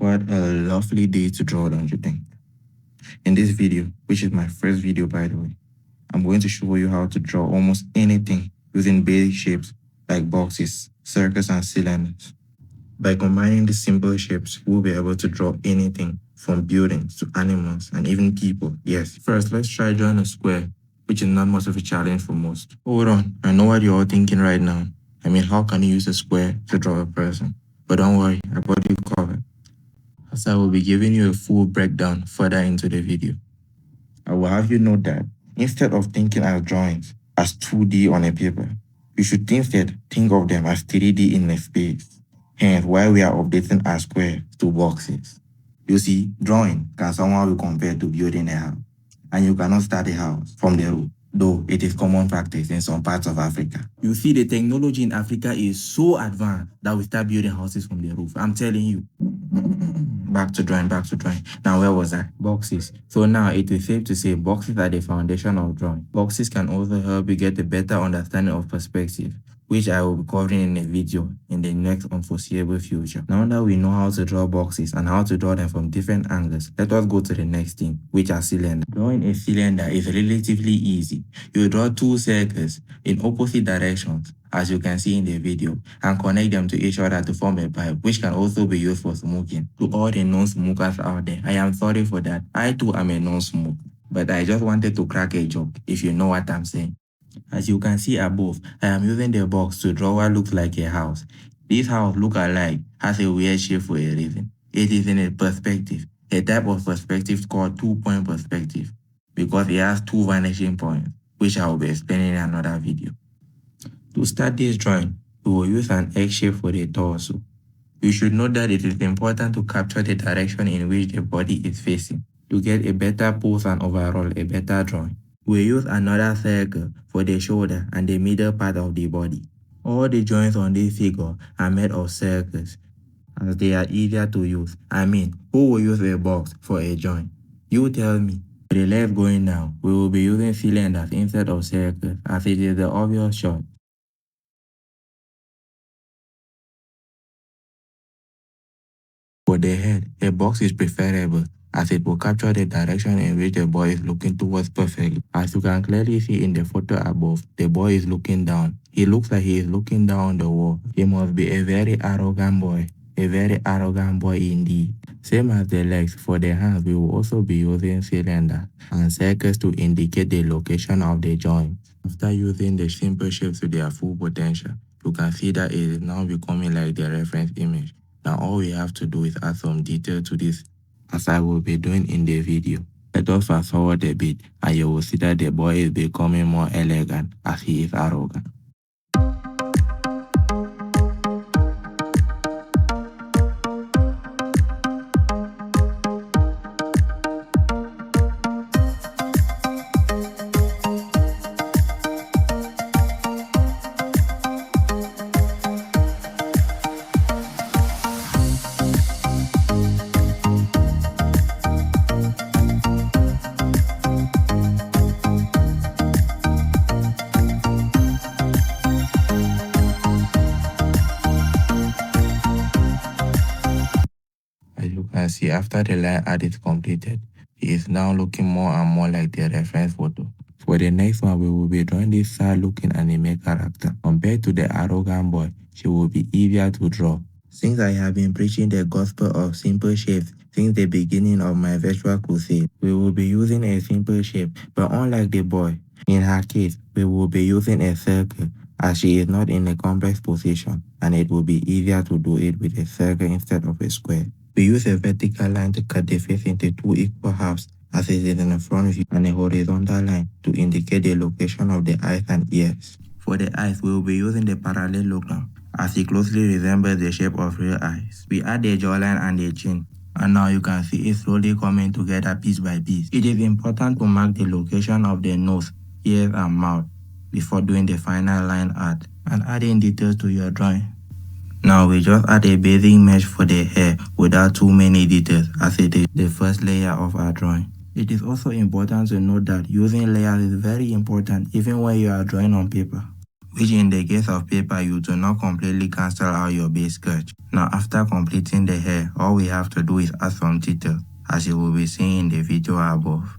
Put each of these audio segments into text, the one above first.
What a lovely day to draw, don't you think? In this video, which is my first video by the way, I'm going to show you how to draw almost anything using basic shapes like boxes, circles, and cylinders. By combining these simple shapes, we'll be able to draw anything from buildings to animals and even people. Yes, first let's try drawing a square, which is not much of a challenge for most. Hold on, I know what you're all thinking right now. I mean, how can you use a square to draw a person? But don't worry, I got you covered, as I will be giving you a full breakdown further into the video. I will have you note that instead of thinking as drawings as 2D on a paper, you should instead think of them as 3D in a space. Hence, why we are updating our squares to boxes. You see, drawing can somehow be compared to building a house, and you cannot start a house from the roof, though it is common practice in some parts of Africa. You see, the technology in Africa is so advanced that we start building houses from the roof. I'm telling you. Back to drawing. Now, where was I? Boxes. So now it is safe to say boxes are the foundation of drawing. Boxes can also help you get a better understanding of perspective, which I will be covering in a video in the next unforeseeable future. Now that we know how to draw boxes and how to draw them from different angles, let us go to the next thing, which are cylinders. Drawing a cylinder is relatively easy. You draw two circles in opposite directions, as you can see in the video, and connect them to each other to form a pipe, which can also be used for smoking. To all the non-smokers out there, I am sorry for that. I too am a non-smoker, but I just wanted to crack a joke, if you know what I'm saying. As you can see above, I am using the box to draw what looks like a house. This house look alike has a weird shape for a reason. It is in a perspective, a type of perspective called two-point perspective, because it has two vanishing points, which I will be explaining in another video. To start this drawing, we will use an X shape for the torso. You should note that it is important to capture the direction in which the body is facing to get a better pose and overall a better drawing. We use another circle for the shoulder and the middle part of the body. All the joints on this figure are made of circles, as they are easier to use. I mean, who will use a box for a joint? You tell me. For the left going down, we will be using cylinders instead of circles, as it is the obvious choice. For the head, a box is preferable, as it will capture the direction in which the boy is looking towards perfectly. As you can clearly see in the photo above, the boy is looking down. He looks like he is looking down the wall. He must be a very arrogant boy. A very arrogant boy indeed. Same as the legs, for the hands we will also be using cylinders and circles to indicate the location of the joints. After using the simple shapes to their full potential, you can see that it is now becoming like the reference image. Now all we have to do is add some detail to this, as I will be doing in the video. Let us fast forward a bit and you will see that the boy is becoming more elegant as he is arrogant. As you can see, after the line art is completed, he is now looking more and more like the reference photo. For the next one, we will be drawing this sad-looking anime character. Compared to the arrogant boy, she will be easier to draw. Since I have been preaching the gospel of simple shapes since the beginning of my virtual crusade, we will be using a simple shape, but unlike the boy, in her case, we will be using a circle, as she is not in a complex position, and it will be easier to do it with a circle instead of a square. We use a vertical line to cut the face into two equal halves, as it is in the front view, and a horizontal line to indicate the location of the eyes and ears. For the eyes, we will be using the parallelogram, as it closely resembles the shape of real eyes. We add the jawline and the chin, and now you can see it slowly coming together piece by piece. It is important to mark the location of the nose, ears, and mouth before doing the final line art and adding details to your drawing. Now we just add a basic mesh for the hair without too many details, as it is the first layer of our drawing. It is also important to note that using layers is very important even when you are drawing on paper. which in the case of paper, you do not completely cancel out your base sketch. Now, after completing the hair, all we have to do is add some detail, as you will be seeing in the video above.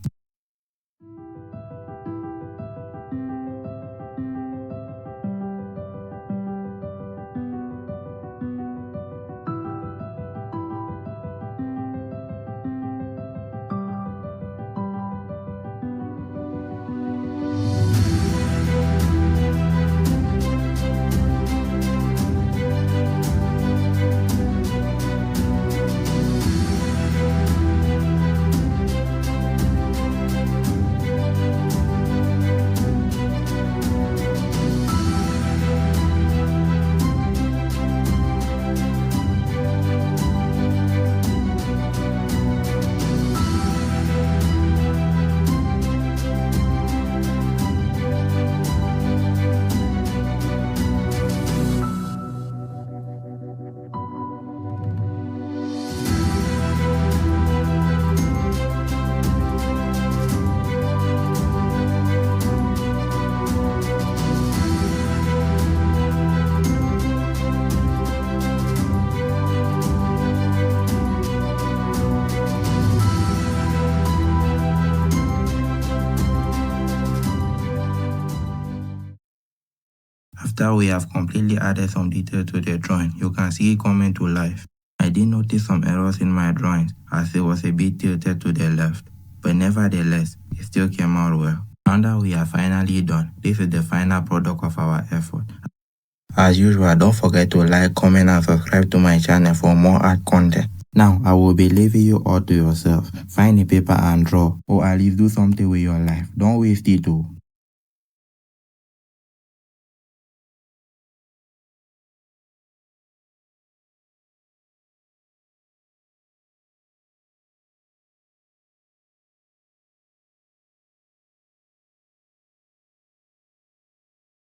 After we have completely added some detail to the drawing, you can see it coming to life. I did notice some errors in my drawings as it was a bit tilted to the left, but nevertheless, it still came out well. Now that we are finally done, this is the final product of our effort. As usual, don't forget to like, comment and subscribe to my channel for more art content. Now, I will be leaving you all to yourself. Find a paper and draw, or at least do something with your life. Don't waste it though.